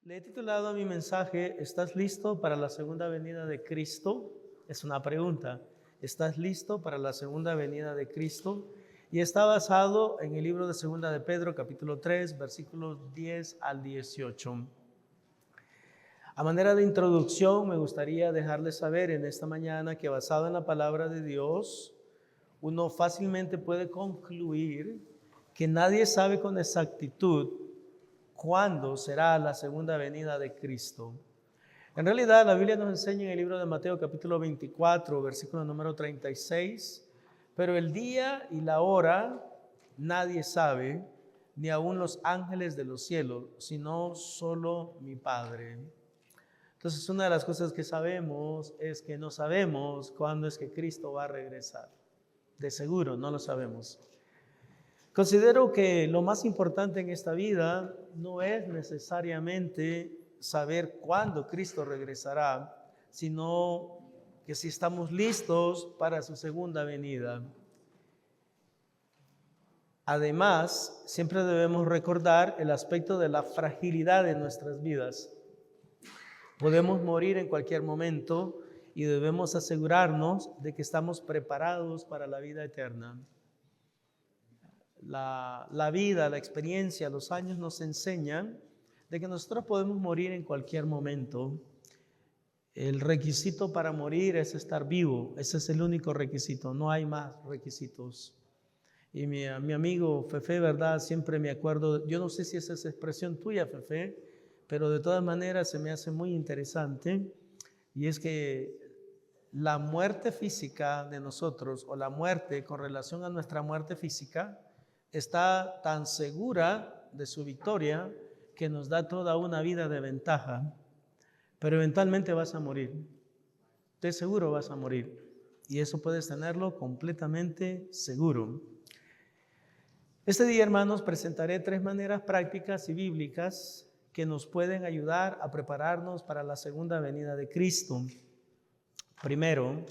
Le he titulado a mi mensaje, ¿estás listo para la segunda venida de Cristo? Es una pregunta. ¿Estás listo para la segunda venida de Cristo? Y está basado en el libro de Segunda de Pedro, capítulo 3, versículos 10 al 18. A manera de introducción, me gustaría dejarles saber en esta mañana que basado en la palabra de Dios, uno fácilmente puede concluir que nadie sabe con exactitud cuándo será la segunda venida de Cristo. En realidad, la Biblia nos enseña en el libro de Mateo capítulo 24, versículo número 36, pero el día y la hora nadie sabe, ni aun los ángeles de los cielos, sino solo mi Padre. Entonces, una de las cosas que sabemos es que no sabemos cuándo es que Cristo va a regresar. De seguro, no lo sabemos. Considero que lo más importante en esta vida no es necesariamente saber cuándo Cristo regresará, sino que si estamos listos para su segunda venida. Además, siempre debemos recordar el aspecto de la fragilidad de nuestras vidas. Podemos morir en cualquier momento y debemos asegurarnos de que estamos preparados para la vida eterna. La vida, la experiencia, los años nos enseñan de que nosotros podemos morir en cualquier momento. El requisito para morir es estar vivo. Ese es el único requisito, no hay más requisitos. Y mi amigo Fefe, ¿verdad? Siempre me acuerdo, yo no sé si esa es expresión tuya, Fefe, pero de todas maneras se me hace muy interesante. Y es que la muerte física de nosotros, o la muerte con relación a nuestra muerte física, está tan segura de su victoria que nos da toda una vida de ventaja, pero eventualmente vas a morir, de seguro vas a morir, y eso puedes tenerlo completamente seguro. Este día, hermanos, presentaré 3 maneras prácticas y bíblicas que nos pueden ayudar a prepararnos para la segunda venida de Cristo. Primero,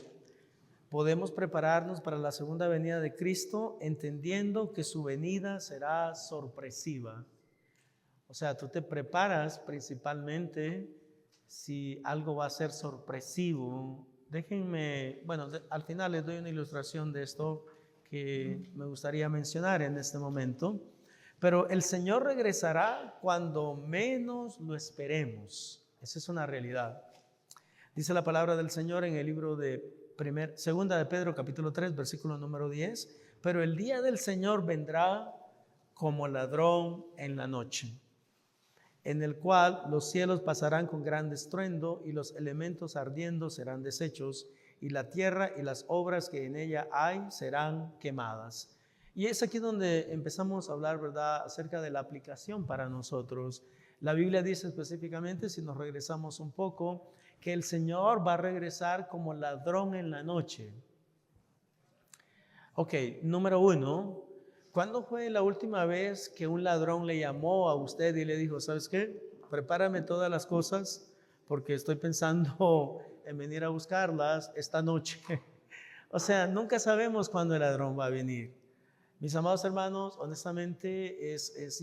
podemos prepararnos para la segunda venida de Cristo entendiendo que su venida será sorpresiva. O sea, tú te preparas principalmente si algo va a ser sorpresivo. Déjenme, bueno, al final les doy una ilustración de esto que me gustaría mencionar en este momento. Pero el Señor regresará cuando menos lo esperemos. Esa es una realidad. Dice la palabra del Señor en el libro de Segunda de Pedro capítulo 3 versículo número 10, pero el día del Señor vendrá como ladrón en la noche, en el cual los cielos pasarán con gran estruendo y los elementos ardiendo serán deshechos y la tierra y las obras que en ella hay serán quemadas. Y es aquí donde empezamos a hablar, ¿verdad?, acerca de la aplicación para nosotros. La Biblia dice específicamente, si nos regresamos un poco, que el Señor va a regresar como ladrón en la noche. Ok, número 1, ¿cuándo fue la última vez que un ladrón le llamó a usted y le dijo, ¿sabes qué? Prepárame todas las cosas porque estoy pensando en venir a buscarlas esta noche. O sea, nunca sabemos cuándo el ladrón va a venir. Mis amados hermanos, honestamente es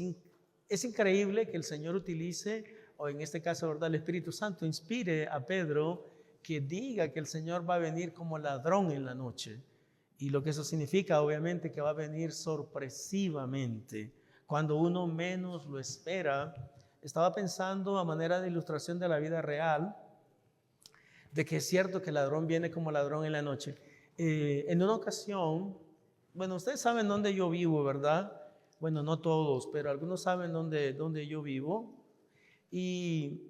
increíble que el Señor utilice, o en este caso, ¿verdad?, el Espíritu Santo inspire a Pedro que diga que el Señor va a venir como ladrón en la noche. Y lo que eso significa, obviamente, que va a venir sorpresivamente, cuando uno menos lo espera. Estaba pensando a manera de ilustración de la vida real, de que es cierto que el ladrón viene como ladrón en la noche. En una ocasión, bueno, ustedes saben dónde yo vivo, ¿verdad? Bueno, no todos, pero algunos saben dónde yo vivo. Y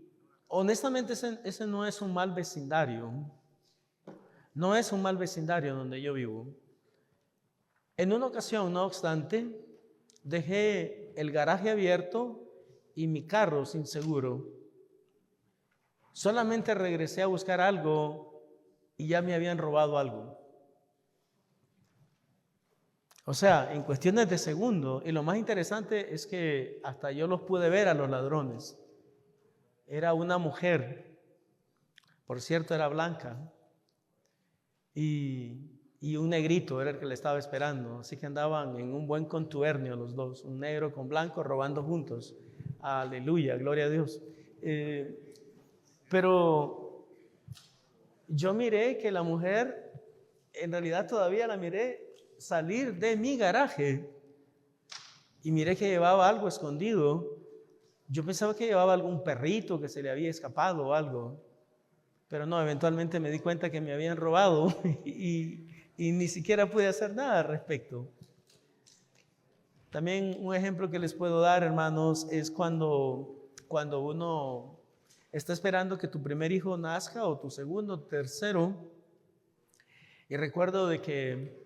honestamente ese no es un mal vecindario. No es un mal vecindario donde yo vivo. En una ocasión, no obstante, dejé el garaje abierto y mi carro sin seguro. Solamente regresé a buscar algo y ya me habían robado algo. O sea, en cuestiones de segundos. Y lo más interesante es que hasta yo los pude ver a los ladrones. Era una mujer, por cierto era blanca, y un negrito era el que le estaba esperando. Así que andaban en un buen contubernio los dos, un negro con blanco robando juntos. Aleluya, gloria a Dios. Pero yo miré que la mujer, en realidad todavía la miré salir de mi garaje y miré que llevaba algo escondido. Yo pensaba que llevaba algún perrito que se le había escapado o algo, pero no, eventualmente me di cuenta que me habían robado y ni siquiera pude hacer nada al respecto. También un ejemplo que les puedo dar, hermanos, es cuando uno está esperando que tu primer hijo nazca o tu segundo, tercero. Y recuerdo de que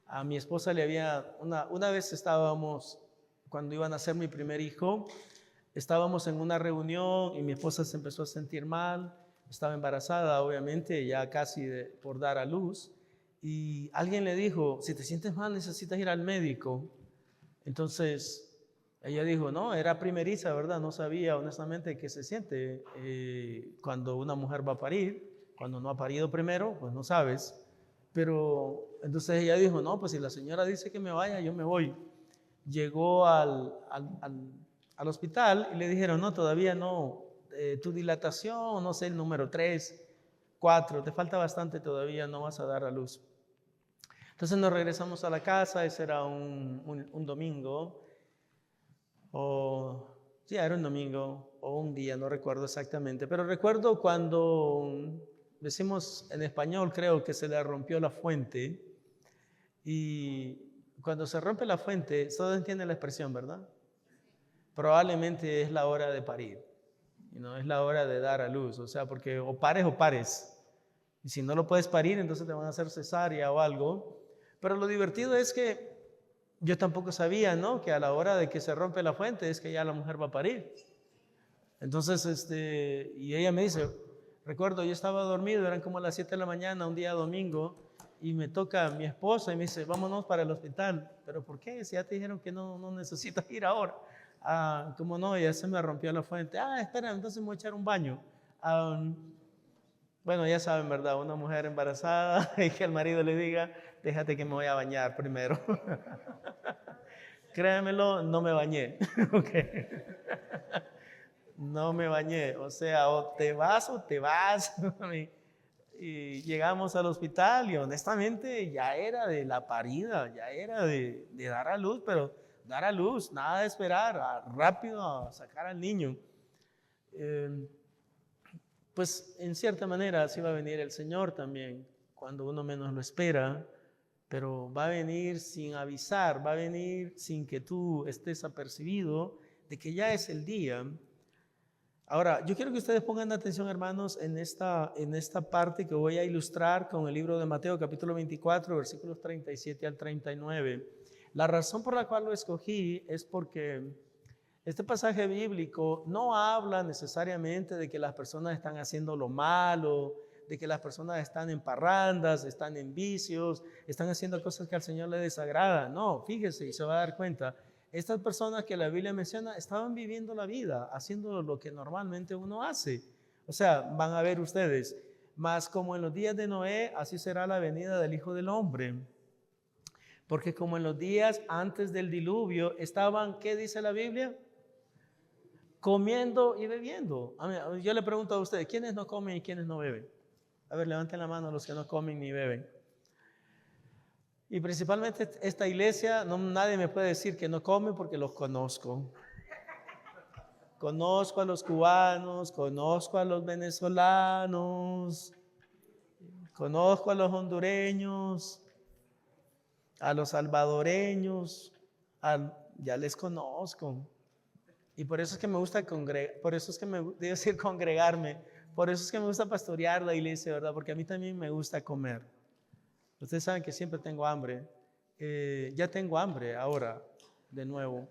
a mi esposa le había, una vez estábamos, cuando iba a nacer mi primer hijo, estábamos en una reunión y mi esposa se empezó a sentir mal, estaba embarazada, obviamente, ya casi por dar a luz. Y alguien le dijo, si te sientes mal necesitas ir al médico. Entonces ella dijo, no, era primeriza, ¿verdad? No sabía honestamente qué se siente cuando una mujer va a parir. Cuando no ha parido primero, pues no sabes. Pero entonces ella dijo, no, pues si la señora dice que me vaya, yo me voy. Llegó al hospital y le dijeron, no, todavía no, tu dilatación, no sé, el número 3, 4, te falta bastante todavía, no vas a dar a luz. Entonces nos regresamos a la casa, ese era un domingo, era un domingo o un día, no recuerdo exactamente, pero recuerdo cuando decimos en español, creo que se le rompió la fuente, y cuando se rompe la fuente, todos entienden la expresión, ¿verdad? Probablemente es la hora de parir, y no es la hora de dar a luz, o sea, porque o pares, y si no lo puedes parir, entonces te van a hacer cesárea o algo. Pero lo divertido es que yo tampoco sabía, ¿no?, que a la hora de que se rompe la fuente es que ya la mujer va a parir. Entonces, y ella me dice, recuerdo, yo estaba dormido, eran como las 7 de la mañana, un día domingo, y me toca mi esposa y me dice, vámonos para el hospital. ¿Pero por qué? Si ya te dijeron que no necesitas ir ahora. ¿Cómo no? Ya se me rompió la fuente. Espera, entonces me voy a echar un baño. Bueno, ya saben, ¿verdad? Una mujer embarazada y que el marido le diga, déjate que me voy a bañar primero. Créanmelo, no me bañé. Okay. No me bañé. O sea, o te vas o te vas. Y llegamos al hospital y honestamente ya era de la parida, ya era de dar a luz, pero dar a luz, nada de esperar, rápido a sacar al niño. Pues en cierta manera así va a venir el Señor también, cuando uno menos lo espera, pero va a venir sin avisar, va a venir sin que tú estés apercibido de que ya es el día. Ahora, yo quiero que ustedes pongan atención, hermanos, en esta parte que voy a ilustrar con el libro de Mateo, capítulo 24, versículos 37 al 39. La razón por la cual lo escogí es porque este pasaje bíblico no habla necesariamente de que las personas están haciendo lo malo, de que las personas están en parrandas, están en vicios, están haciendo cosas que al Señor le desagradan. No, fíjese y se va a dar cuenta. Estas personas que la Biblia menciona estaban viviendo la vida, haciendo lo que normalmente uno hace. O sea, van a ver ustedes, mas como en los días de Noé, así será la venida del Hijo del Hombre. Porque como en los días antes del diluvio estaban, ¿qué dice la Biblia? Comiendo y bebiendo. Yo le pregunto a ustedes, ¿quiénes no comen y quiénes no beben? A ver, levanten la mano los que no comen ni beben. Y principalmente esta iglesia, nadie me puede decir que no come porque los conozco. Conozco a los cubanos, conozco a los venezolanos, conozco a los hondureños, a los salvadoreños, ya les conozco. Y por eso es que me gusta congregarme, por eso es que me gusta pastorear la iglesia, ¿verdad? Porque a mí también me gusta comer. Ustedes saben que siempre tengo hambre. Ya tengo hambre ahora, de nuevo.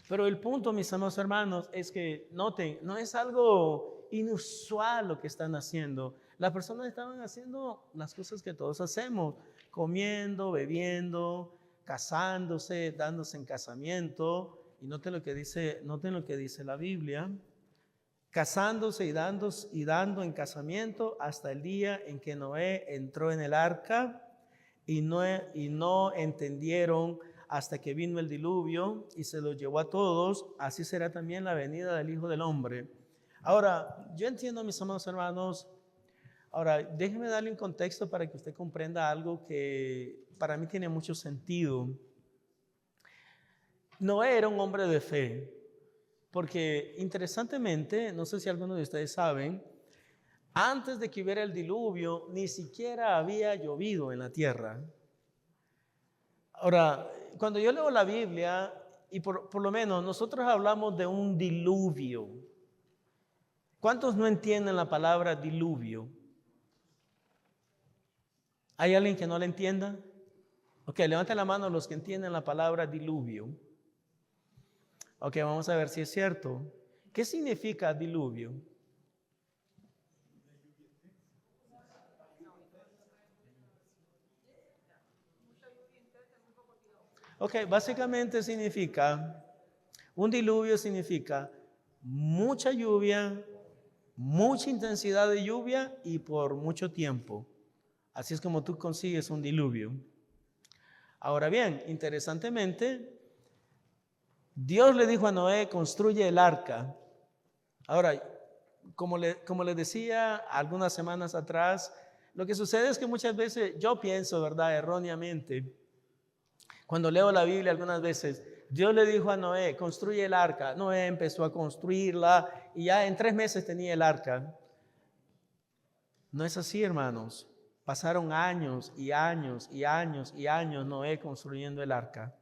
Pero el punto, mis amados hermanos, es que noten, no es algo inusual lo que están haciendo. Las personas estaban haciendo las cosas que todos hacemos, comiendo, bebiendo, casándose, dándose en casamiento. Y noten lo que dice la Biblia. Casándose y dando en casamiento hasta el día en que Noé entró en el arca y no entendieron hasta que vino el diluvio y se los llevó a todos, así será también la venida del Hijo del Hombre. Ahora, yo entiendo, mis amados hermanos, ahora déjenme darle un contexto para que usted comprenda algo que para mí tiene mucho sentido. Noé era un hombre de fe, porque interesantemente, no sé si algunos de ustedes saben, antes de que hubiera el diluvio, ni siquiera había llovido en la tierra. Ahora, cuando yo leo la Biblia, y por lo menos nosotros hablamos de un diluvio, ¿cuántos no entienden la palabra diluvio? ¿Hay alguien que no la entienda? Ok, levanten la mano los que entienden la palabra diluvio. Ok, vamos a ver si es cierto. ¿Qué significa diluvio? Ok, básicamente significa, un diluvio significa mucha lluvia, mucha intensidad de lluvia y por mucho tiempo. Así es como tú consigues un diluvio. Ahora bien, interesantemente, Dios le dijo a Noé, construye el arca. Ahora, como le decía algunas semanas atrás, lo que sucede es que muchas veces yo pienso, ¿verdad? Erróneamente, cuando leo la Biblia algunas veces, Dios le dijo a Noé, construye el arca. Noé empezó a construirla y ya en 3 meses tenía el arca. No es así, hermanos. Pasaron años y años y años y años Noé construyendo el arca.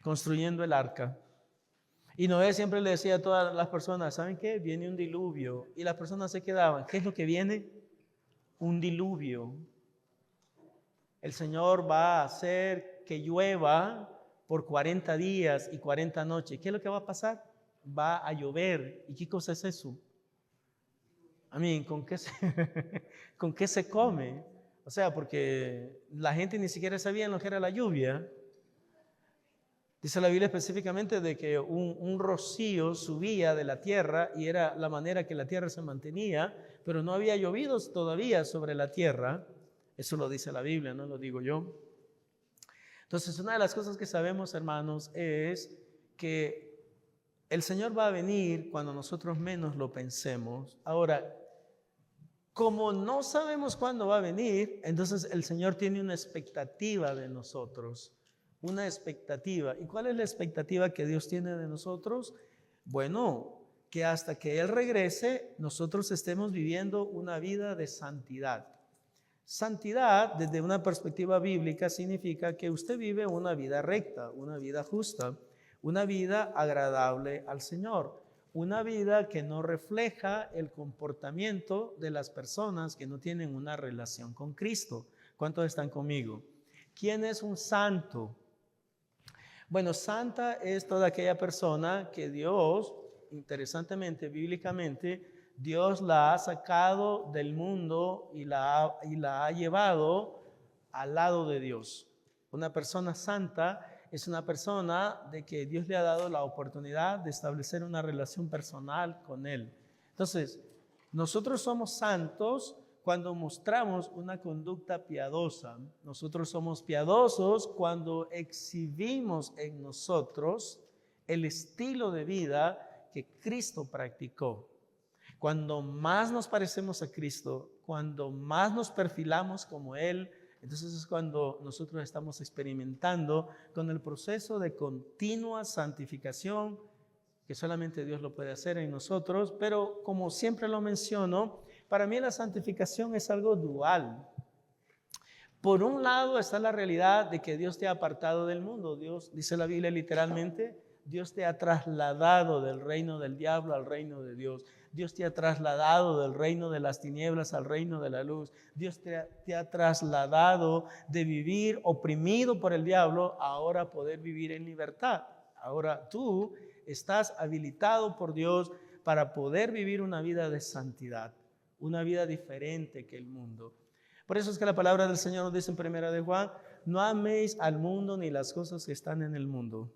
Construyendo el arca. Y Noé siempre le decía a todas las personas, ¿saben qué? Viene un diluvio. Y las personas se quedaban. ¿Qué es lo que viene? Un diluvio. El Señor va a hacer que llueva por 40 días y 40 noches. ¿Qué es lo que va a pasar? Va a llover. ¿Y qué cosa es eso? ¿Con qué con qué se come? O sea, porque la gente ni siquiera sabía lo que era la lluvia. Dice la Biblia específicamente de que un rocío subía de la tierra y era la manera que la tierra se mantenía, pero no había llovido todavía sobre la tierra. Eso lo dice la Biblia, no lo digo yo. Entonces, una de las cosas que sabemos, hermanos, es que el Señor va a venir cuando nosotros menos lo pensemos. Ahora, como no sabemos cuándo va a venir, entonces el Señor tiene una expectativa de nosotros. Una expectativa. ¿Y cuál es la expectativa que Dios tiene de nosotros? Bueno, que hasta que Él regrese, nosotros estemos viviendo una vida de santidad. Santidad, desde una perspectiva bíblica, significa que usted vive una vida recta, una vida justa, una vida agradable al Señor, una vida que no refleja el comportamiento de las personas que no tienen una relación con Cristo. ¿Cuántos están conmigo? ¿Quién es un santo? Bueno, santa es toda aquella persona que Dios, interesantemente, bíblicamente, Dios la ha sacado del mundo y la ha llevado al lado de Dios. Una persona santa es una persona de que Dios le ha dado la oportunidad de establecer una relación personal con Él. Entonces, nosotros somos santos cuando mostramos una conducta piadosa. Nosotros somos piadosos cuando exhibimos en nosotros el estilo de vida que Cristo practicó. Cuando más nos parecemos a Cristo, cuando más nos perfilamos como Él, entonces es cuando nosotros estamos experimentando con el proceso de continua santificación, que solamente Dios lo puede hacer en nosotros, pero como siempre lo menciono, para mí la santificación es algo dual. Por un lado está la realidad de que Dios te ha apartado del mundo. Dios, dice la Biblia literalmente, Dios te ha trasladado del reino del diablo al reino de Dios. Dios te ha trasladado del reino de las tinieblas al reino de la luz. Dios te ha trasladado de vivir oprimido por el diablo a ahora poder vivir en libertad. Ahora tú estás habilitado por Dios para poder vivir una vida de santidad, una vida diferente que el mundo. Por eso es que la palabra del Señor nos dice en 1 de Juan, no améis al mundo ni las cosas que están en el mundo,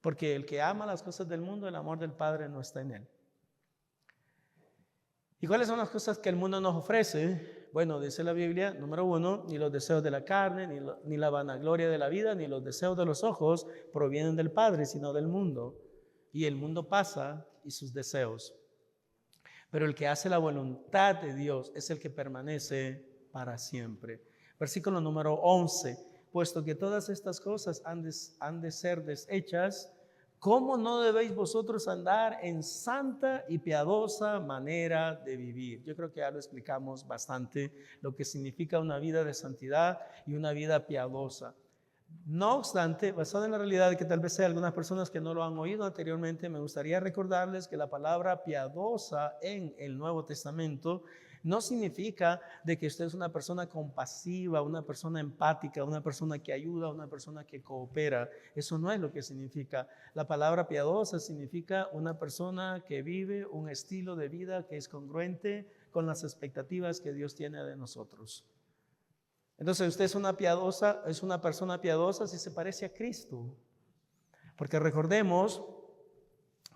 porque el que ama las cosas del mundo, el amor del Padre no está en él. ¿Y cuáles son las cosas que el mundo nos ofrece? Bueno, dice la Biblia, número 1, ni los deseos de la carne, ni la vanagloria de la vida, ni los deseos de los ojos provienen del Padre, sino del mundo. Y el mundo pasa y sus deseos. Pero el que hace la voluntad de Dios es el que permanece para siempre. Versículo número 11. Puesto que todas estas cosas han de ser deshechas, ¿cómo no debéis vosotros andar en santa y piadosa manera de vivir? Yo creo que ya lo explicamos bastante, lo que significa una vida de santidad y una vida piadosa. No obstante, basado en la realidad de que tal vez hay algunas personas que no lo han oído anteriormente, me gustaría recordarles que la palabra piadosa en el Nuevo Testamento no significa de que usted es una persona compasiva, una persona empática, una persona que ayuda, una persona que coopera. Eso no es lo que significa. La palabra piadosa significa una persona que vive un estilo de vida que es congruente con las expectativas que Dios tiene de nosotros. Entonces usted es una persona piadosa si se parece a Cristo. Porque recordemos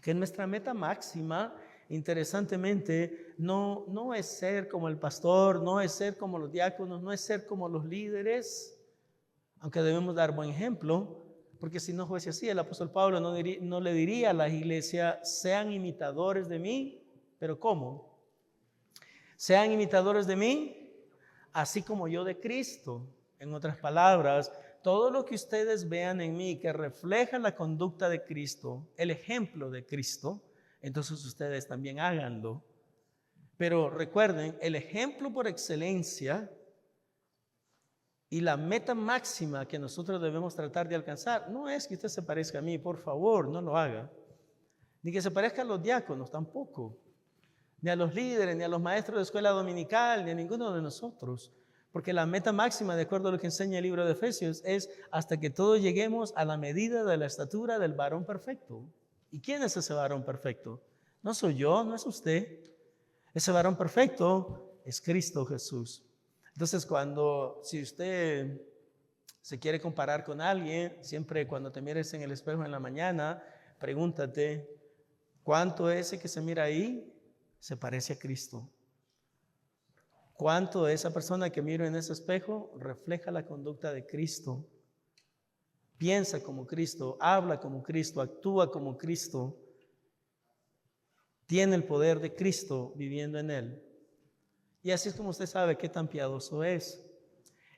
que nuestra meta máxima, interesantemente, no es ser como el pastor, no es ser como los diáconos, no es ser como los líderes, aunque debemos dar buen ejemplo, porque si no fuese así, el apóstol Pablo no le diría a la iglesia, sean imitadores de mí, pero ¿cómo? Sean imitadores de mí, así como yo de Cristo. En otras palabras, todo lo que ustedes vean en mí que refleja la conducta de Cristo, el ejemplo de Cristo, entonces ustedes también háganlo. Pero recuerden, el ejemplo por excelencia y la meta máxima que nosotros debemos tratar de alcanzar no es que usted se parezca a mí, por favor, no lo haga. Ni que se parezca a los diáconos, tampoco. Ni a los líderes, ni a los maestros de escuela dominical, ni a ninguno de nosotros. Porque la meta máxima, de acuerdo a lo que enseña el libro de Efesios, es hasta que todos lleguemos a la medida de la estatura del varón perfecto. ¿Y quién es ese varón perfecto? No soy yo, no es usted. Ese varón perfecto es Cristo Jesús. Entonces, si usted se quiere comparar con alguien, siempre cuando te mires en el espejo en la mañana, pregúntate, ¿cuánto ese que se mira ahí se parece a Cristo? ¿Cuánto de esa persona que miro en ese espejo refleja la conducta de Cristo? Piensa como Cristo, habla como Cristo, actúa como Cristo. Tiene el poder de Cristo viviendo en él. Y así es como usted sabe qué tan piadoso es.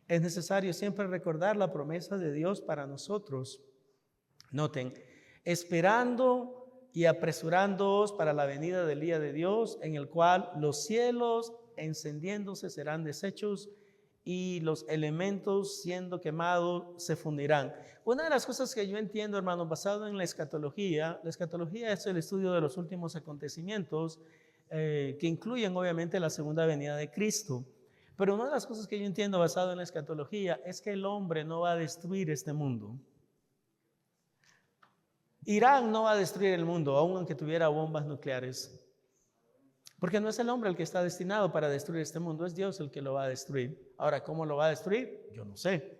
Es necesario siempre recordar la promesa de Dios para nosotros. Noten, esperando y apresurándoos para la venida del día de Dios, en el cual los cielos encendiéndose serán deshechos y los elementos siendo quemados se fundirán. Una de las cosas que yo entiendo, hermanos, basado en la escatología es el estudio de los últimos acontecimientos que incluyen obviamente la segunda venida de Cristo. Pero una de las cosas que yo entiendo basado en la escatología es que el hombre no va a destruir este mundo. Irán no va a destruir el mundo, aun aunque tuviera bombas nucleares. Porque no es el hombre el que está destinado para destruir este mundo, es Dios el que lo va a destruir. Ahora, ¿cómo lo va a destruir? Yo no sé.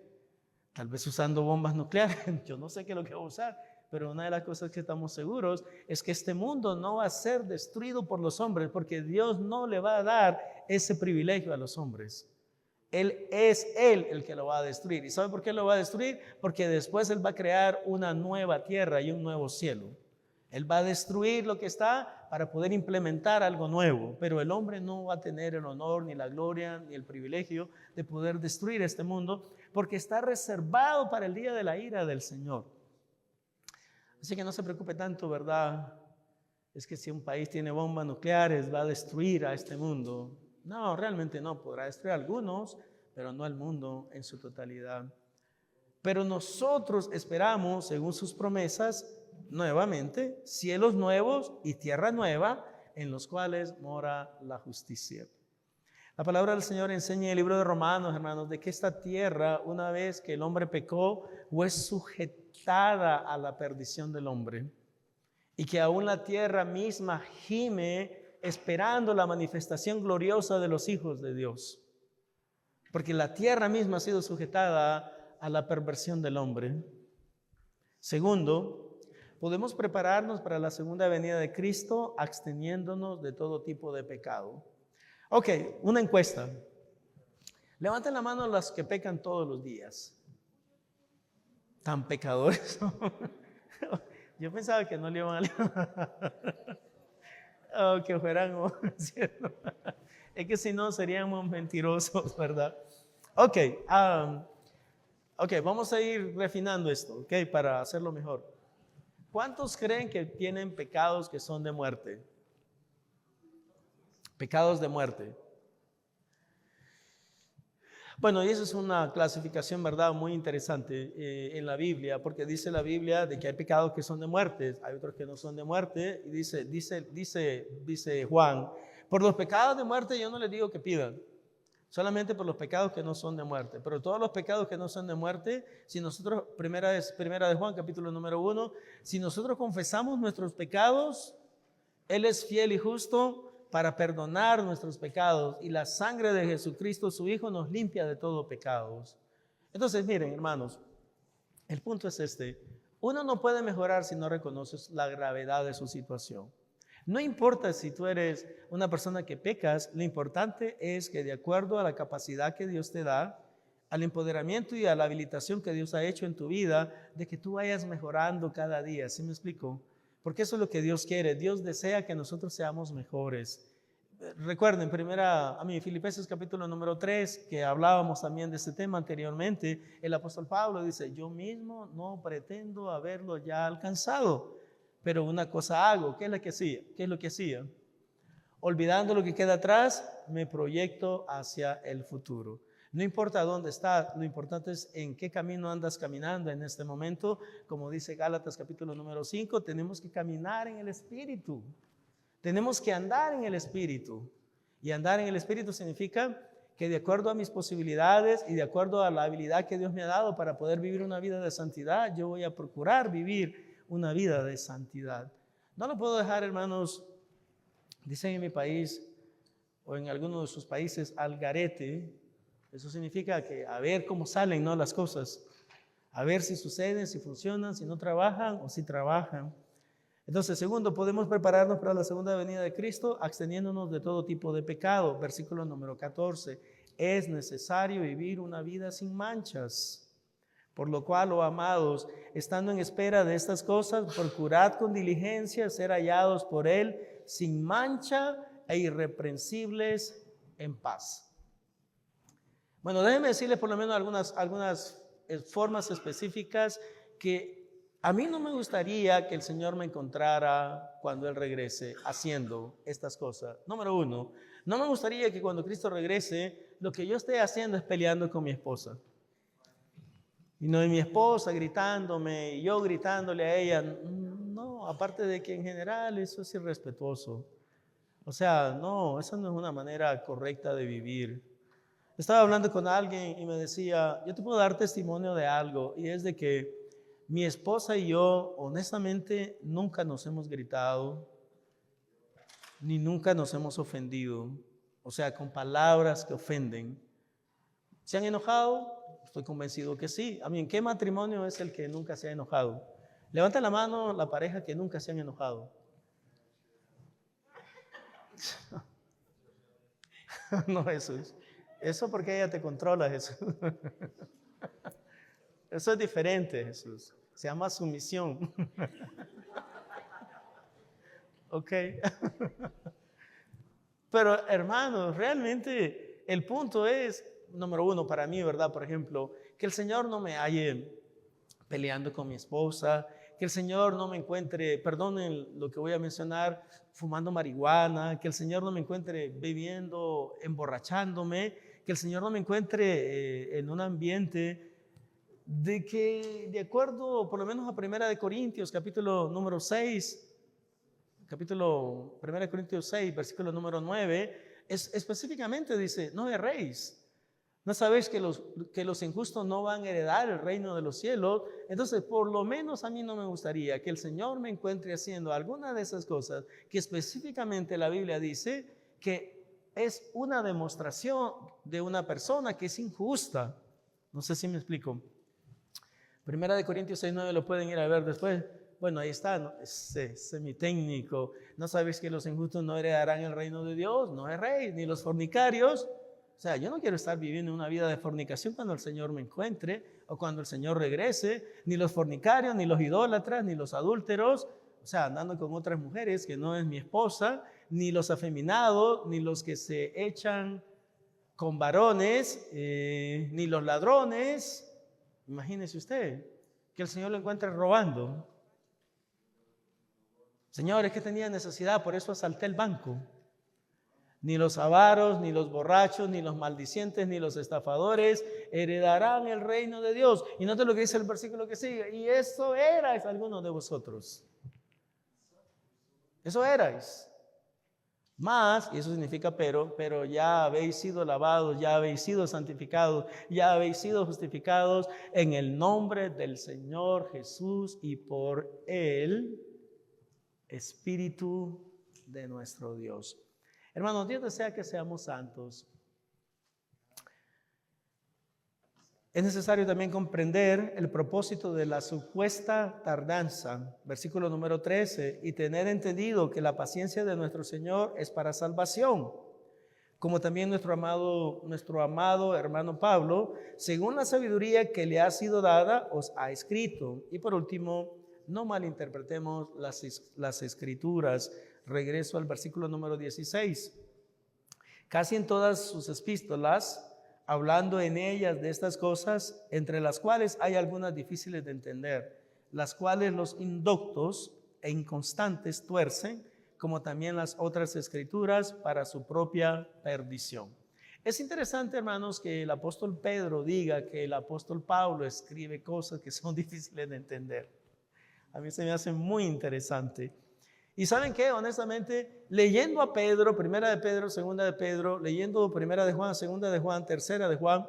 Tal vez usando bombas nucleares, yo no sé qué es lo que va a usar. Pero una de las cosas que estamos seguros es que este mundo no va a ser destruido por los hombres, porque Dios no le va a dar ese privilegio a los hombres. Él el que lo va a destruir. ¿Y sabe por qué lo va a destruir? Porque después Él va a crear una nueva tierra y un nuevo cielo. Él va a destruir lo que está para poder implementar algo nuevo, pero el hombre no va a tener el honor, ni la gloria, ni el privilegio de poder destruir este mundo, porque está reservado para el día de la ira del Señor. Así que no se preocupe tanto, ¿verdad? Es que si un país tiene bombas nucleares va a destruir a este mundo. No, realmente no, podrá destruir a algunos, pero no al mundo en su totalidad. Pero nosotros esperamos, según sus promesas, nuevamente, cielos nuevos y tierra nueva, en los cuales mora la justicia. La palabra del Señor enseña en el libro de Romanos, hermanos, de que esta tierra, una vez que el hombre pecó, fue sujetada a la perdición del hombre. Y que aún la tierra misma gime esperando la manifestación gloriosa de los hijos de Dios. Porque la tierra misma ha sido sujetada a la perversión del hombre. Segundo, podemos prepararnos para la segunda venida de Cristo absteniéndonos de todo tipo de pecado. Ok, una encuesta. Levanten la mano los que pecan todos los días. Tan pecadores. Yo pensaba que no le iban a levantar. Oh, que fueran, ¿cierto? Es que si no seríamos mentirosos, ¿verdad? Ok, vamos a ir refinando esto, ok, para hacerlo mejor. ¿Cuántos creen que tienen pecados que son de muerte? Pecados de muerte. Bueno, y esa es una clasificación, ¿verdad?, muy interesante en la Biblia, porque dice la Biblia de que hay pecados que son de muerte, hay otros que no son de muerte, y dice Juan, por los pecados de muerte yo no les digo que pidan, solamente por los pecados que no son de muerte, pero todos los pecados que no son de muerte, si nosotros, primera de Juan, capítulo número 1, si nosotros confesamos nuestros pecados, Él es fiel y justo para perdonar nuestros pecados, y la sangre de Jesucristo, su Hijo, nos limpia de todo pecados. Entonces, miren, hermanos, el punto es este: uno no puede mejorar si no reconoces la gravedad de su situación. No importa si tú eres una persona que pecas, lo importante es que de acuerdo a la capacidad que Dios te da, al empoderamiento y a la habilitación que Dios ha hecho en tu vida, de que tú vayas mejorando cada día. ¿Sí me explico? Porque eso es lo que Dios quiere. Dios desea que nosotros seamos mejores. Recuerden, Filipenses capítulo número 3, que hablábamos también de este tema anteriormente, el apóstol Pablo dice, yo mismo no pretendo haberlo ya alcanzado, pero una cosa hago. ¿Qué es lo que hacía? Olvidando lo que queda atrás, me proyecto hacia el futuro. No importa dónde estás, lo importante es en qué camino andas caminando en este momento. Como dice Gálatas capítulo número 5, tenemos que caminar en el Espíritu. Tenemos que andar en el Espíritu. Y andar en el Espíritu significa que de acuerdo a mis posibilidades y de acuerdo a la habilidad que Dios me ha dado para poder vivir una vida de santidad, yo voy a procurar vivir una vida de santidad. No lo puedo dejar, hermanos, dicen en mi país o en algunos de sus países, al garete. Eso significa que a ver cómo salen, ¿no?, las cosas, a ver si suceden, si funcionan, si no trabajan o si trabajan. Entonces, segundo, podemos prepararnos para la segunda venida de Cristo absteniéndonos de todo tipo de pecado. Versículo número 14, es necesario vivir una vida sin manchas. Por lo cual, oh amados, estando en espera de estas cosas, procurad con diligencia ser hallados por Él sin mancha e irreprensibles en paz. Bueno, déjenme decirles por lo menos algunas formas específicas que a mí no me gustaría que el Señor me encontrara cuando Él regrese haciendo estas cosas. Número 1, no me gustaría que cuando Cristo regrese, lo que yo esté haciendo es peleando con mi esposa. Y no, y mi esposa gritándome, y yo gritándole a ella. No, aparte de que en general eso es irrespetuoso. O sea, no, esa no es una manera correcta de vivir. Estaba hablando con alguien y me decía, yo te puedo dar testimonio de algo, y es de que mi esposa y yo, honestamente, nunca nos hemos gritado, ni nunca nos hemos ofendido, o sea, con palabras que ofenden. ¿Se han enojado? Estoy convencido que sí. ¿Qué matrimonio es el que nunca se ha enojado? Levanta la mano la pareja que nunca se han enojado. No, Jesús. Eso porque ella te controla, Jesús. Eso es diferente, Jesús. Se llama sumisión. Ok. Pero, hermanos, realmente el punto es, número 1, para mí, ¿verdad? Por ejemplo, que el Señor no me halle peleando con mi esposa, que el Señor no me encuentre, perdonen lo que voy a mencionar, fumando marihuana, que el Señor no me encuentre bebiendo, emborrachándome, que el Señor no me encuentre en un ambiente de que, de acuerdo por lo menos a 1 Corintios, capítulo número 6, capítulo 1 Corintios 6, versículo número 9, específicamente dice, no erréis. ¿No sabéis que los injustos no van a heredar el reino de los cielos? Entonces, por lo menos a mí no me gustaría que el Señor me encuentre haciendo alguna de esas cosas que específicamente la Biblia dice que es una demostración de una persona que es injusta. No sé si me explico. 1 Corintios 6:9 lo pueden ir a ver después. Bueno, ahí está, ¿no? Es semitécnico. ¿No sabéis que los injustos no heredarán el reino de Dios? No erréis, ni los fornicarios. sea, yo no quiero estar viviendo una vida de fornicación cuando el Señor me encuentre o cuando el Señor regrese, ni los fornicarios, ni los idólatras, ni los adúlteros, o sea, andando con otras mujeres que no es mi esposa, ni los afeminados, ni los que se echan con varones, ni los ladrones. Imagínese usted que el Señor lo encuentre robando. Señor, es que tenía necesidad, por eso asalté el banco. Ni los avaros, ni los borrachos, ni los maldicientes, ni los estafadores heredarán el reino de Dios. Y note lo que dice el versículo que sigue. Y eso erais algunos de vosotros. Eso erais. Más, y eso significa pero ya habéis sido lavados, ya habéis sido santificados, ya habéis sido justificados en el nombre del Señor Jesús y por el Espíritu de nuestro Dios. Hermanos, Dios desea que seamos santos. Es necesario también comprender el propósito de la supuesta tardanza, versículo número 13, y tener entendido que la paciencia de nuestro Señor es para salvación, como también nuestro amado hermano Pablo, según la sabiduría que le ha sido dada, os ha escrito. Y por último, no malinterpretemos las escrituras. Regreso al versículo número 16. Casi en todas sus epístolas, hablando en ellas de estas cosas, entre las cuales hay algunas difíciles de entender, las cuales los indoctos e inconstantes tuercen, como también las otras escrituras, para su propia perdición. Es interesante, hermanos, que el apóstol Pedro diga que el apóstol Pablo escribe cosas que son difíciles de entender. A mí se me hace muy interesante. Y ¿saben qué? Honestamente, leyendo a Pedro, primera de Pedro, segunda de Pedro, leyendo primera de Juan, segunda de Juan, tercera de Juan,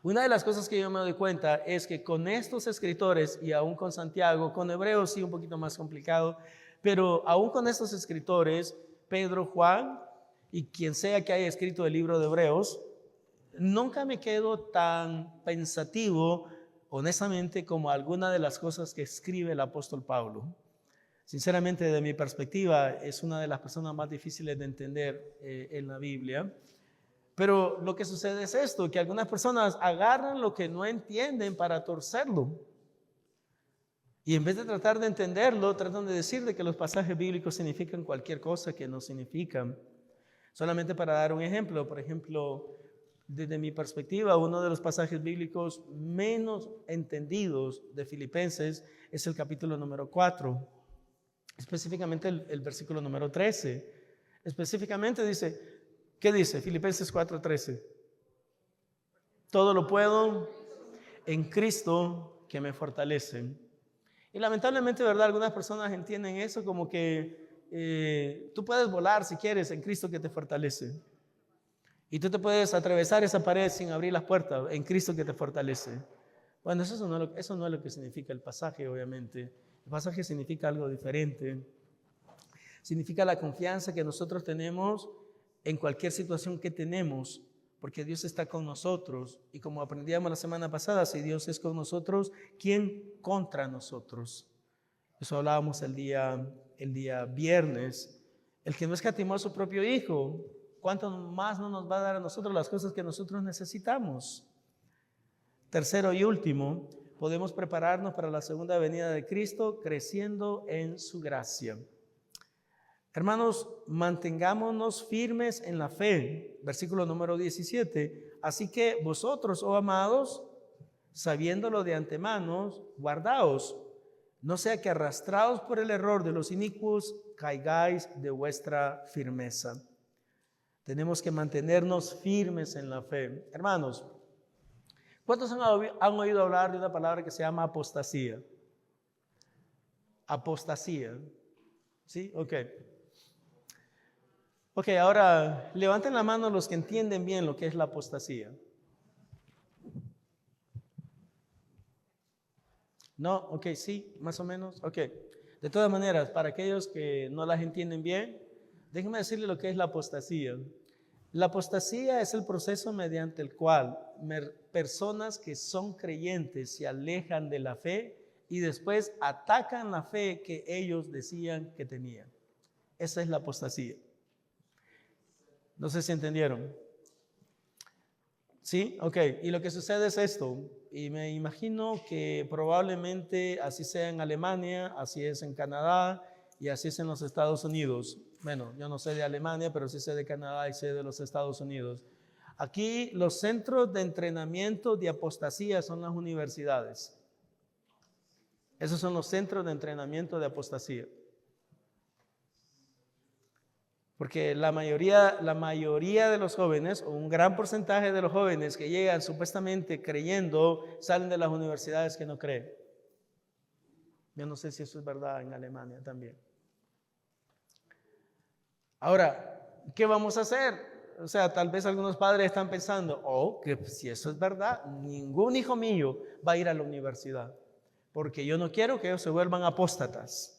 una de las cosas que yo me doy cuenta es que con estos escritores y aún con Santiago, con Hebreos sí un poquito más complicado, pero aún con estos escritores, Pedro, Juan y quien sea que haya escrito el libro de Hebreos, nunca me quedo tan pensativo, honestamente, como alguna de las cosas que escribe el apóstol Pablo. Sinceramente, de mi perspectiva, es una de las personas más difíciles de entender en la Biblia. Pero lo que sucede es esto, que algunas personas agarran lo que no entienden para torcerlo. Y en vez de tratar de entenderlo, tratan de decir de que los pasajes bíblicos significan cualquier cosa que no significan. Solamente para dar un ejemplo, por ejemplo, desde mi perspectiva, uno de los pasajes bíblicos menos entendidos de Filipenses es el capítulo número 4. Específicamente el versículo número 13. Específicamente dice, ¿qué dice? Filipenses 4:13. Todo lo puedo en Cristo que me fortalece. Y lamentablemente, ¿verdad? Algunas personas entienden eso como que tú puedes volar si quieres en Cristo que te fortalece. Y tú te puedes atravesar esa pared sin abrir las puertas en Cristo que te fortalece. Bueno, eso no es lo que significa el pasaje, obviamente. El pasaje significa algo diferente. Significa la confianza que nosotros tenemos en cualquier situación que tenemos, porque Dios está con nosotros. Y como aprendíamos la semana pasada, si Dios es con nosotros, ¿quién contra nosotros? Eso hablábamos el día viernes. El que no escatimó a su propio Hijo, ¿cuánto más no nos va a dar a nosotros las cosas que nosotros necesitamos? Tercero y último, podemos prepararnos para la segunda venida de Cristo creciendo en su gracia. Hermanos, mantengámonos firmes en la fe. Versículo número 17. Así que vosotros, oh amados, sabiéndolo de antemano, guardaos, no sea que arrastrados por el error de los inicuos, caigáis de vuestra firmeza. Tenemos que mantenernos firmes en la fe. Hermanos, ¿cuántos han oído hablar de una palabra que se llama apostasía? Apostasía. ¿Sí? Ok. Ok, ahora levanten la mano los que entienden bien lo que es la apostasía. ¿No? Ok, sí, más o menos. Ok. De todas maneras, para aquellos que no las entienden bien, déjenme decirles lo que es la apostasía. La apostasía es el proceso mediante el cual personas que son creyentes se alejan de la fe y después atacan la fe que ellos decían que tenían. Esa es la apostasía. No sé si entendieron. Sí, ok. Y lo que sucede es esto, y me imagino que probablemente así sea en Alemania, así es en Canadá y así es en los Estados Unidos. Bueno, yo no sé de Alemania, pero sí sé de Canadá y sé de los Estados Unidos. Aquí los centros de entrenamiento de apostasía son las universidades. Esos son los centros de entrenamiento de apostasía. Porque la mayoría de los jóvenes, o un gran porcentaje de los jóvenes que llegan supuestamente creyendo, salen de las universidades que no creen. Yo no sé si eso es verdad en Alemania también. Ahora, ¿qué vamos a hacer? O sea, tal vez algunos padres están pensando, que si eso es verdad, ningún hijo mío va a ir a la universidad, porque yo no quiero que ellos se vuelvan apóstatas.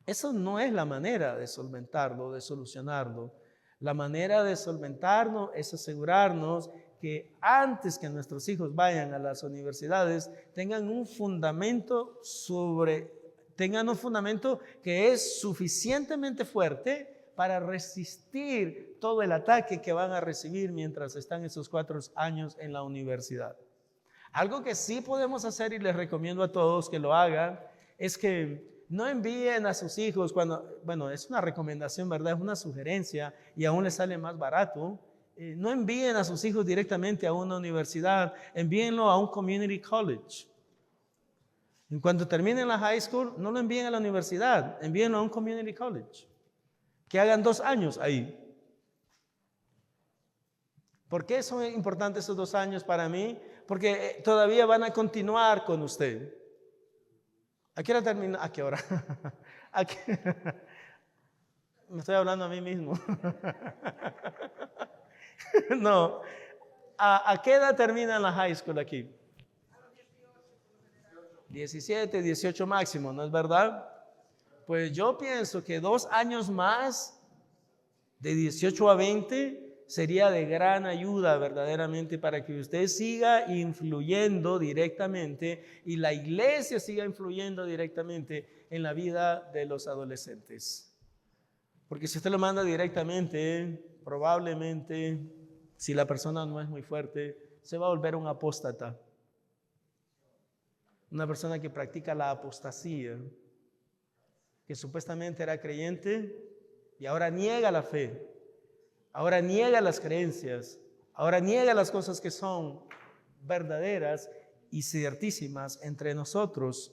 Eso no es la manera de solventarlo, de solucionarlo. La manera de solventarlo es asegurarnos que antes que nuestros hijos vayan a las universidades tengan un fundamento que es suficientemente fuerte para resistir todo el ataque que van a recibir mientras están esos 4 años en la universidad. Algo que sí podemos hacer, y les recomiendo a todos que lo hagan, es que no envíen a sus hijos es una recomendación, ¿verdad? Es una sugerencia y aún les sale más barato. No envíen a sus hijos directamente a una universidad, envíenlo a un community college. En cuanto terminen la high school, no lo envíen a la universidad, envíenlo a un community college. Que hagan 2 años ahí. ¿Por qué son importantes esos 2 años para mí? Porque todavía van a continuar con usted. ¿A qué hora termina? ¿A qué hora? ¿A qué? Me estoy hablando a mí mismo. No. ¿A qué edad termina la high school aquí? 17, 18 máximo, ¿no es verdad? Pues yo pienso que 2 años más, de 18 a 20, sería de gran ayuda verdaderamente para que usted siga influyendo directamente y la iglesia siga influyendo directamente en la vida de los adolescentes. Porque si usted lo manda directamente, probablemente, si la persona no es muy fuerte, se va a volver un apóstata. Una persona que practica la apostasía, que supuestamente era creyente y ahora niega la fe. Ahora niega las creencias, ahora niega las cosas que son verdaderas y ciertísimas entre nosotros.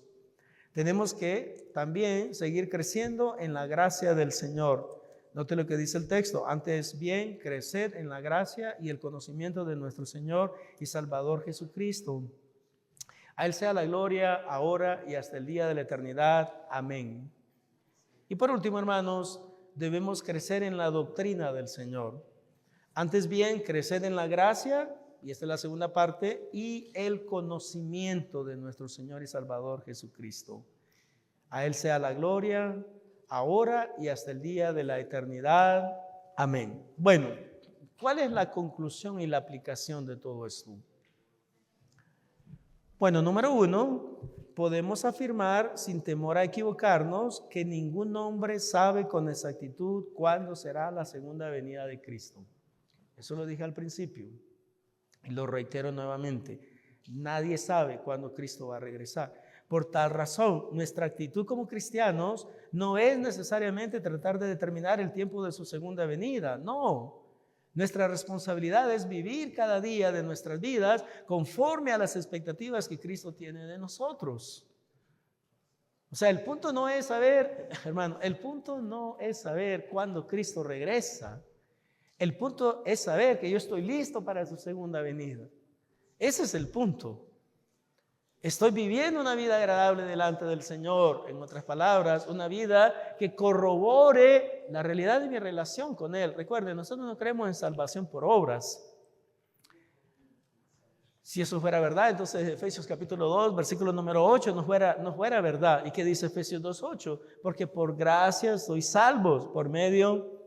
Tenemos que también seguir creciendo en la gracia del Señor. Note lo que dice el texto: antes bien, creced en la gracia y el conocimiento de nuestro Señor y Salvador Jesucristo. A Él sea la gloria ahora y hasta el día de la eternidad. Amén. Y por último, hermanos, debemos crecer en la doctrina del Señor. Antes bien, crecer en la gracia, y esta es la segunda parte, y el conocimiento de nuestro Señor y Salvador Jesucristo. A Él sea la gloria, ahora y hasta el día de la eternidad. Amén. Bueno, ¿cuál es la conclusión y la aplicación de todo esto? Bueno, número 1, podemos afirmar sin temor a equivocarnos que ningún hombre sabe con exactitud cuándo será la segunda venida de Cristo. Eso lo dije al principio y lo reitero nuevamente. Nadie sabe cuándo Cristo va a regresar. Por tal razón, nuestra actitud como cristianos no es necesariamente tratar de determinar el tiempo de su segunda venida. No. Nuestra responsabilidad es vivir cada día de nuestras vidas conforme a las expectativas que Cristo tiene de nosotros. O sea, el punto no es saber, hermano, el punto no es saber cuándo Cristo regresa. El punto es saber que yo estoy listo para su segunda venida. Ese es el punto. Estoy viviendo una vida agradable delante del Señor. En otras palabras, una vida que corrobore la realidad de mi relación con Él. Recuerden, nosotros no creemos en salvación por obras. Si eso fuera verdad, entonces Efesios capítulo 2, versículo número 8 no fuera verdad. ¿Y qué dice Efesios 2:8? Porque por gracia sois salvos por medio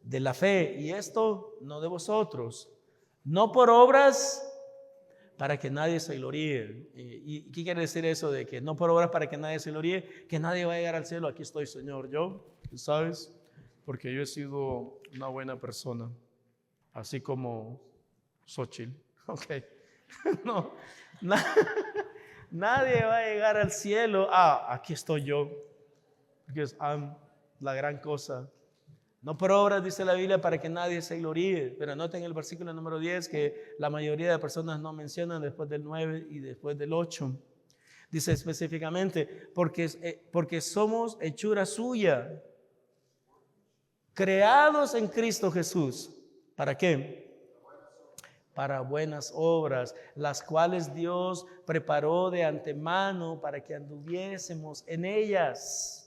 de la fe, y esto no de vosotros, no por obras para que nadie se gloríe. ¿Y qué quiere decir eso de que no por obras para que nadie se gloríe? Que nadie va a llegar al cielo. Aquí estoy, Señor, yo, ¿sabes? Porque yo he sido una buena persona, así como Xochitl. Ok. No, na- nadie va a llegar al cielo. Aquí estoy yo. Porque es la gran cosa. No por obras, dice la Biblia, para que nadie se gloríe. Pero noten el versículo número 10 que la mayoría de personas no mencionan después del 9 y después del 8. Dice específicamente, porque somos hechura suya, creados en Cristo Jesús. ¿Para qué? Para buenas obras, las cuales Dios preparó de antemano para que anduviésemos en ellas.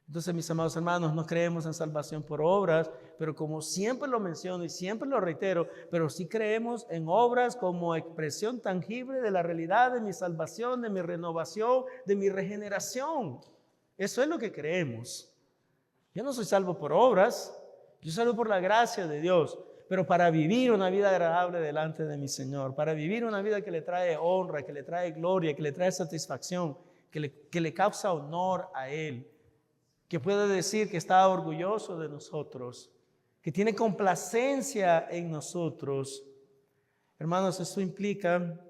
Entonces, mis amados hermanos, no creemos en salvación por obras, pero como siempre lo menciono y siempre lo reitero, pero sí creemos en obras como expresión tangible de la realidad de mi salvación, de mi renovación, de mi regeneración. Eso es lo que creemos. Yo no soy salvo por obras, yo soy salvo por la gracia de Dios, pero para vivir una vida agradable delante de mi Señor, para vivir una vida que le trae honra, que le trae gloria, que le trae satisfacción, que le causa honor a Él, que puede decir que está orgulloso de nosotros, que tiene complacencia en nosotros. Hermanos, esto implica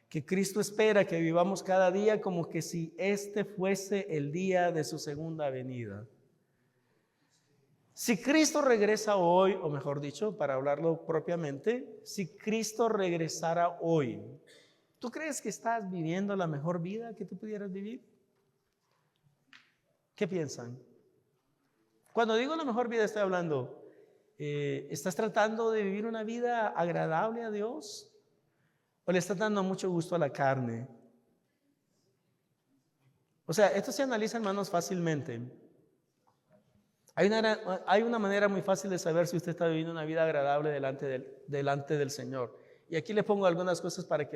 que Cristo espera que vivamos cada día como que si este fuese el día de su segunda venida. Si Cristo regresa hoy, o mejor dicho, para hablarlo propiamente, si Cristo regresara hoy, ¿tú crees que estás viviendo la mejor vida que tú pudieras vivir? ¿Qué piensan? Cuando digo la mejor vida estoy hablando, ¿estás tratando de vivir una vida agradable a Dios? ¿O le estás dando mucho gusto a la carne? O sea, esto se analiza, hermanos, fácilmente. Hay una manera muy fácil de saber si usted está viviendo una vida agradable delante del Señor. Y aquí le pongo algunas cosas para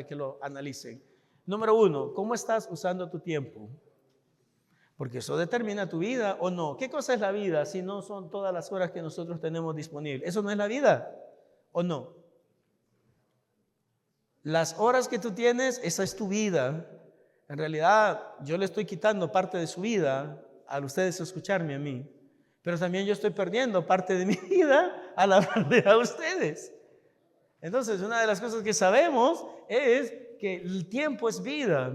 que lo analicen. Número 1, ¿cómo estás usando tu tiempo? Porque eso determina tu vida o no. ¿Qué cosa es la vida si no son todas las horas que nosotros tenemos disponibles? ¿Eso no es la vida o no? Las horas que tú tienes, esa es tu vida. En realidad, yo le estoy quitando parte de su vida al ustedes escucharme a mí. Pero también yo estoy perdiendo parte de mi vida al hablarle a ustedes. Entonces, una de las cosas que sabemos es que el tiempo es vida.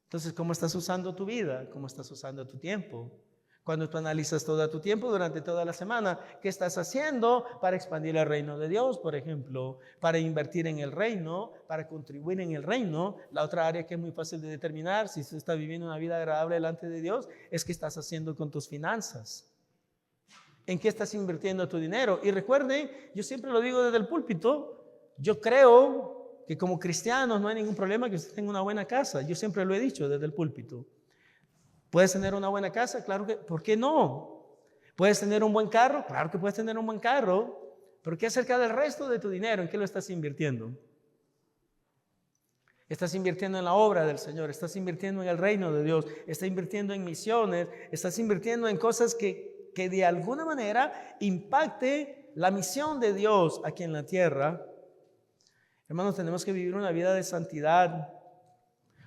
Entonces, ¿cómo estás usando tu vida? ¿Cómo estás usando tu tiempo? Cuando tú analizas todo tu tiempo durante toda la semana, ¿qué estás haciendo para expandir el reino de Dios, por ejemplo? Para invertir en el reino, para contribuir en el reino. La otra área que es muy fácil de determinar si tú estás viviendo una vida agradable delante de Dios es qué estás haciendo con tus finanzas. ¿En qué estás invirtiendo tu dinero? Y recuerden, yo siempre lo digo desde el púlpito, yo creo que como cristianos no hay ningún problema que usted tenga una buena casa. Yo siempre lo he dicho desde el púlpito. ¿Puedes tener una buena casa? Claro que, ¿por qué no? ¿Puedes tener un buen carro? Claro que puedes tener un buen carro. Pero ¿qué acerca del resto de tu dinero? ¿En qué lo estás invirtiendo? Estás invirtiendo en la obra del Señor, estás invirtiendo en el reino de Dios, estás invirtiendo en misiones, estás invirtiendo en cosas que de alguna manera impacte la misión de Dios aquí en la tierra. Hermanos, tenemos que vivir una vida de santidad,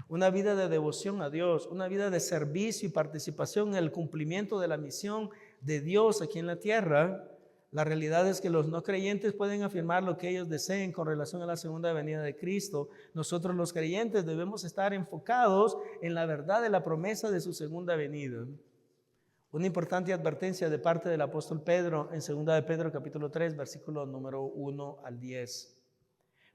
una vida de devoción a Dios, una vida de servicio y participación en el cumplimiento de la misión de Dios aquí en la tierra. La realidad es que los no creyentes pueden afirmar lo que ellos deseen con relación a la segunda venida de Cristo. Nosotros los creyentes debemos estar enfocados en la verdad de la promesa de su segunda venida. Una importante advertencia de parte del apóstol Pedro en 2 de Pedro capítulo 3, versículo número 1 al 10.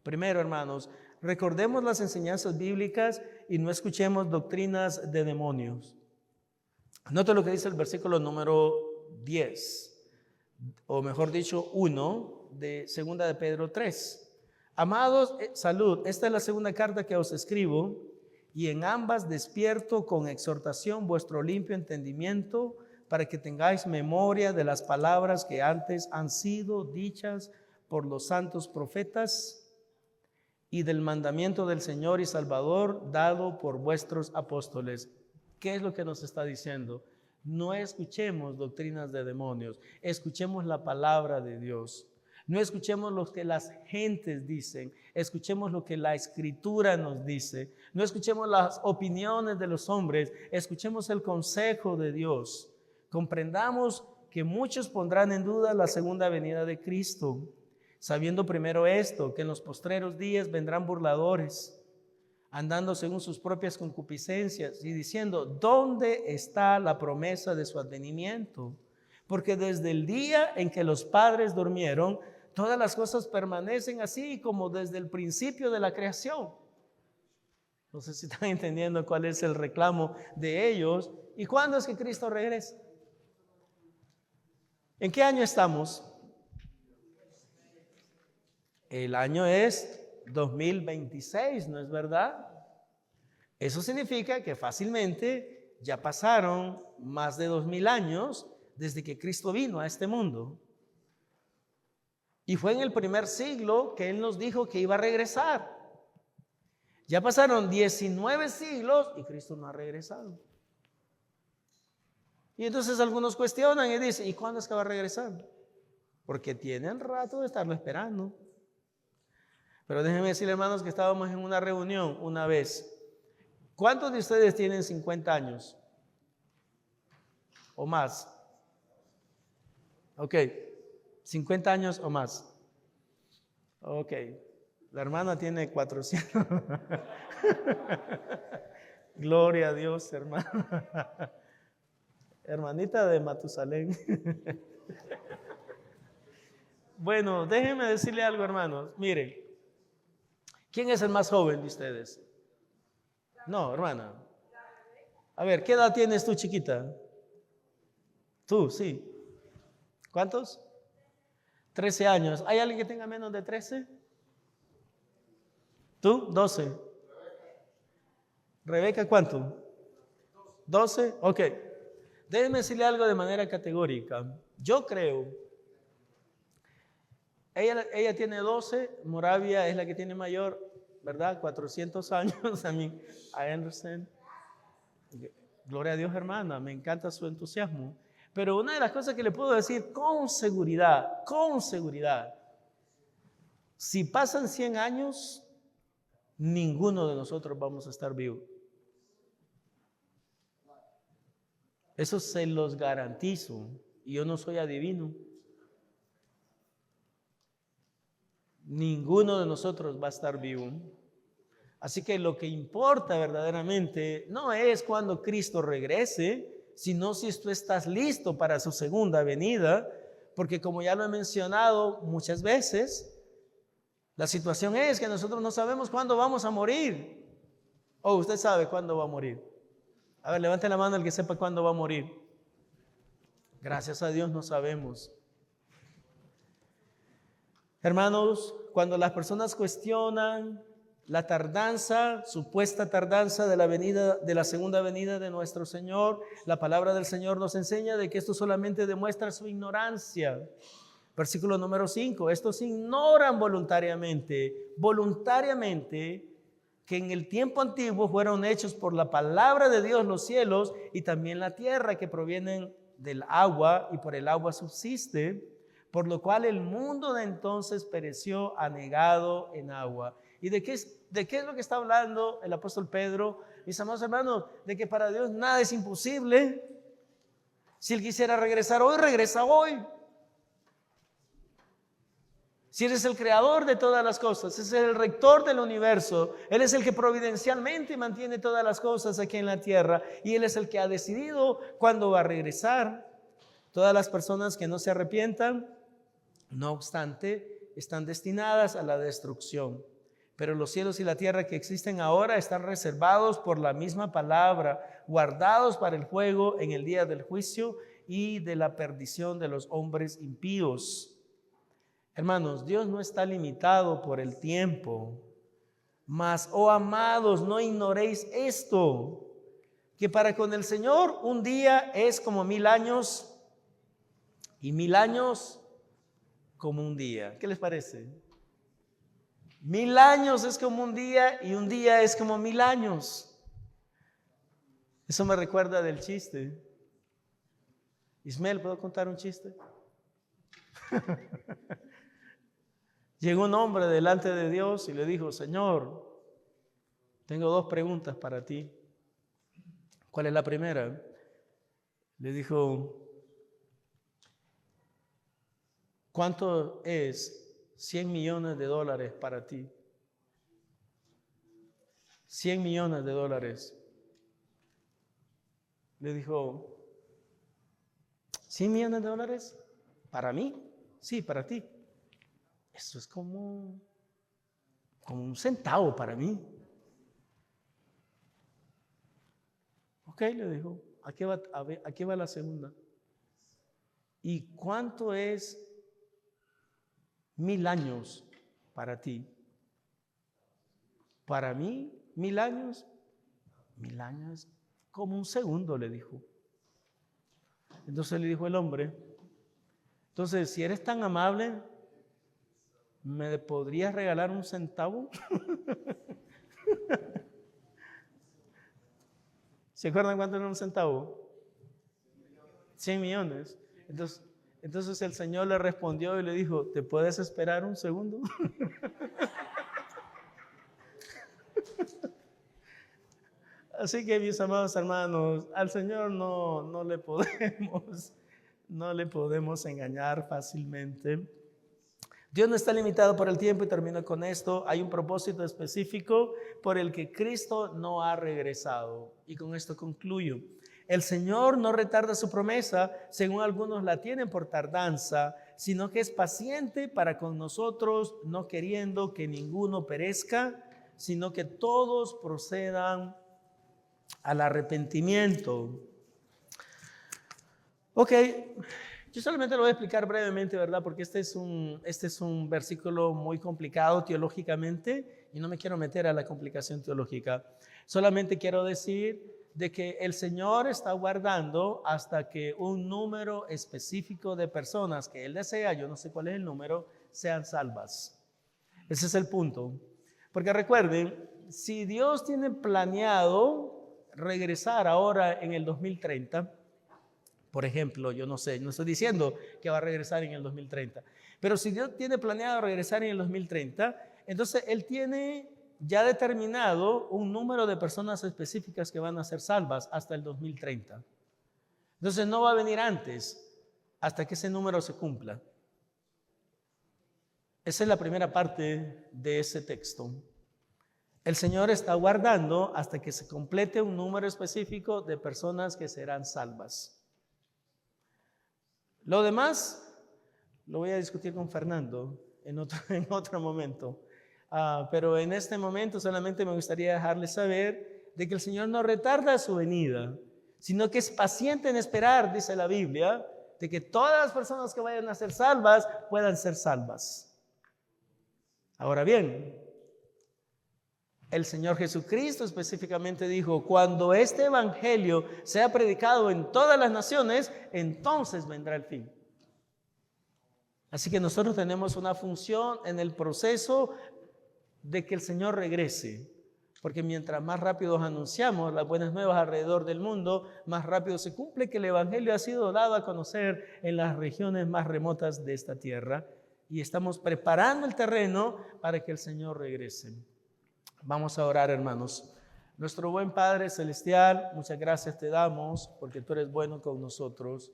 Primero, hermanos, recordemos las enseñanzas bíblicas y no escuchemos doctrinas de demonios. Note lo que dice el versículo número 10, o mejor dicho, 1 de 2 de Pedro 3. Amados, salud, esta es la segunda carta que os escribo, y en ambas despierto con exhortación vuestro limpio entendimiento, para que tengáis memoria de las palabras que antes han sido dichas por los santos profetas, y del mandamiento del Señor y Salvador dado por vuestros apóstoles. ¿Qué es lo que nos está diciendo? No escuchemos doctrinas de demonios, escuchemos la palabra de Dios. No escuchemos lo que las gentes dicen, escuchemos lo que la Escritura nos dice. No escuchemos las opiniones de los hombres, escuchemos el consejo de Dios. Comprendamos que muchos pondrán en duda la segunda venida de Cristo. sabiendo primero esto, que en los postreros días vendrán burladores, andando según sus propias concupiscencias y diciendo, ¿dónde está la promesa de su advenimiento? Porque desde el día en que los padres durmieron, todas las cosas permanecen así como desde el principio de la creación. No sé si están entendiendo cuál es el reclamo de ellos. ¿Y cuándo es que Cristo regresa? ¿En qué año estamos? El año es 2026, ¿no es verdad? Eso significa que fácilmente ya pasaron más de 2000 años desde que Cristo vino a este mundo. Y fue en el primer siglo que Él nos dijo que iba a regresar. Ya pasaron 19 siglos y Cristo no ha regresado. Y entonces algunos cuestionan y dicen, ¿y cuándo es que va a regresar? Porque tienen rato de estarlo esperando. Pero déjenme decirle, hermanos, que estábamos en una reunión una vez. ¿Cuántos de ustedes tienen 50 años? ¿O más? Ok, 50 años o más. Ok, la hermana tiene 400. Gloria a Dios, hermana. Hermanita de Matusalén. Bueno, déjenme decirle algo, hermanos. Miren, ¿quién es el más joven de ustedes? No, hermana. A ver, ¿qué edad tienes tú, chiquita? Tú, sí. ¿Cuántos? 13 años. ¿Hay alguien que tenga menos de 13? ¿Tú? 12. ¿Rebeca cuánto? 12. Ok. Déjenme decirle algo de manera categórica. Yo creo, ella tiene 12, Moravia es la que tiene mayor, ¿verdad? 400 años. I understand. Gloria a Dios, hermana, me encanta su entusiasmo. Pero una de las cosas que le puedo decir con seguridad, si pasan 100 años, ninguno de nosotros vamos a estar vivos. Eso se los garantizo. Y yo no soy adivino. Ninguno de nosotros va a estar vivo. Así que lo que importa verdaderamente no es cuando Cristo regrese, sino si tú estás listo para su segunda venida, porque como ya lo he mencionado muchas veces, la situación es que nosotros no sabemos cuándo vamos a morir. ¿O usted sabe cuándo va a morir? A ver, levante la mano el que sepa cuándo va a morir. Gracias a Dios no sabemos. Hermanos, cuando las personas cuestionan la tardanza, supuesta tardanza de la venida, de la segunda venida de nuestro Señor, la palabra del Señor nos enseña de que esto solamente demuestra su ignorancia. Versículo número 5, estos ignoran voluntariamente, que en el tiempo antiguo fueron hechos por la palabra de Dios los cielos y también la tierra, que provienen del agua y por el agua subsiste, por lo cual el mundo de entonces pereció anegado en agua. ¿Y de qué es lo que está hablando el apóstol Pedro? Mis amados hermanos, de que para Dios nada es imposible. Si Él quisiera regresar hoy, regresa hoy. Si Él es el creador de todas las cosas, es el rector del universo, Él es el que providencialmente mantiene todas las cosas aquí en la tierra y Él es el que ha decidido cuándo va a regresar. Todas las personas que no se arrepientan, no obstante, están destinadas a la destrucción. Pero los cielos y la tierra que existen ahora están reservados por la misma palabra, guardados para el fuego en el día del juicio y de la perdición de los hombres impíos. Hermanos, Dios no está limitado por el tiempo, mas, oh amados, no ignoréis esto, que para con el Señor un día es como 1000 años y 1000 años como un día. ¿Qué les parece? 1000 años es como un día y un día es como 1000 años. Eso me recuerda del chiste. Ismael, ¿puedo contar un chiste? Llegó un hombre delante de Dios y le dijo: Señor, tengo 2 preguntas para ti. ¿Cuál es la primera? Le dijo: ¿cuánto es $100 millones para ti. $100 millones. Le dijo, ¿$100 millones? ¿Para mí? Sí, para ti. Eso es como un centavo para mí. Ok, le dijo, aquí va la segunda. ¿Y cuánto es 1000 años para ti? Para mí, 1000 años. 1000 años como un segundo, le dijo. Entonces le dijo el hombre, entonces si eres tan amable, ¿me podrías regalar un centavo? ¿Se acuerdan cuánto era un centavo? 100 millones. Entonces el Señor le respondió y le dijo, ¿te puedes esperar un segundo? Así que, mis amados hermanos, al Señor no le podemos engañar fácilmente. Dios no está limitado por el tiempo, y termino con esto. Hay un propósito específico por el que Cristo no ha regresado. Y con esto concluyo. El Señor no retarda su promesa, según algunos la tienen por tardanza, sino que es paciente para con nosotros, no queriendo que ninguno perezca, sino que todos procedan al arrepentimiento. Ok, yo solamente lo voy a explicar brevemente, ¿verdad? Porque este es un versículo muy complicado teológicamente y no me quiero meter a la complicación teológica. Solamente quiero decir de que el Señor está guardando hasta que un número específico de personas que Él desea, yo no sé cuál es el número, sean salvas. Ese es el punto. Porque recuerden, si Dios tiene planeado regresar ahora en el 2030, por ejemplo, yo no sé, no estoy diciendo que va a regresar en el 2030, pero si Dios tiene planeado regresar en el 2030, entonces Él tiene ya determinado un número de personas específicas que van a ser salvas hasta el 2030. Entonces no va a venir antes, hasta que ese número se cumpla. Esa es la primera parte de ese texto. El Señor está guardando hasta que se complete un número específico de personas que serán salvas. Lo demás lo voy a discutir con Fernando en otro momento. Pero en este momento solamente me gustaría dejarles saber de que el Señor no retarda su venida, sino que es paciente en esperar, dice la Biblia, de que todas las personas que vayan a ser salvas puedan ser salvas. Ahora bien, el Señor Jesucristo específicamente dijo, cuando este evangelio sea predicado en todas las naciones, entonces vendrá el fin. Así que nosotros tenemos una función en el proceso de que el Señor regrese, porque mientras más rápido anunciamos las buenas nuevas alrededor del mundo, más rápido se cumple que el evangelio ha sido dado a conocer en las regiones más remotas de esta tierra, y estamos preparando el terreno para que el Señor regrese. Vamos a orar, hermanos. Nuestro buen Padre Celestial, muchas gracias te damos porque tú eres bueno con nosotros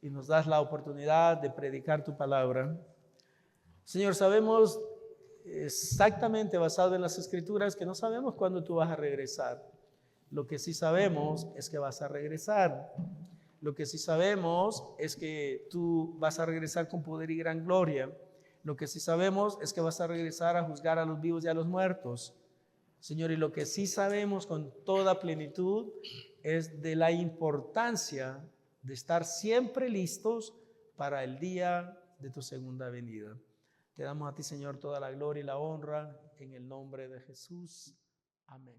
y nos das la oportunidad de predicar tu palabra. Señor, sabemos exactamente, basado en las Escrituras, que no sabemos cuándo tú vas a regresar. Lo que sí sabemos es que vas a regresar. Lo que sí sabemos es que tú vas a regresar con poder y gran gloria. Lo que sí sabemos es que vas a regresar a juzgar a los vivos y a los muertos. Señor, y lo que sí sabemos con toda plenitud es de la importancia de estar siempre listos para el día de tu segunda venida. Te damos a ti, Señor, toda la gloria y la honra en el nombre de Jesús. Amén.